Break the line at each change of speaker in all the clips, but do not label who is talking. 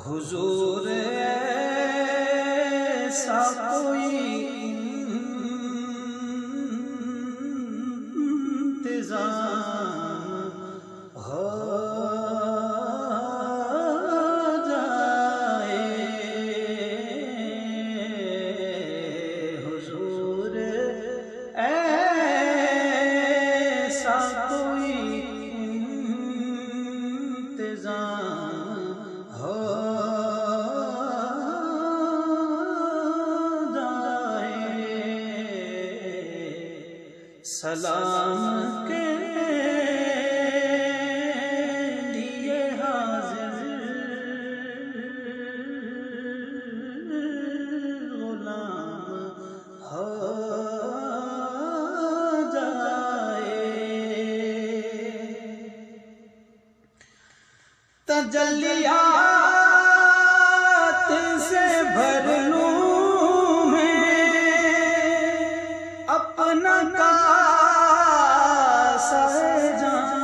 हुजूर ऐसा कोई इंतज़ाम हो जाए, हुजूर ऐसा कोई हो जाए। सलाम के लिए हाजिर गुलाम हो तजल्लियात से भर लूं मैं अपना कासा जान,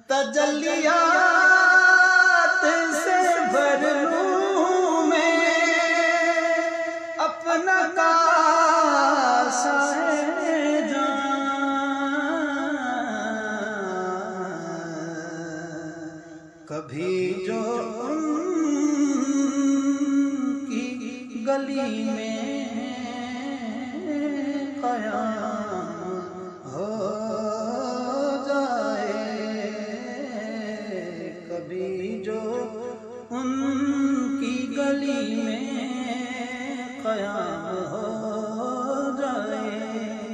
तजल्लियात से भर लूं मैं अपना कभी जो उनकी गली में क़याम हो जाए, कभी जो उनकी गली में क़याम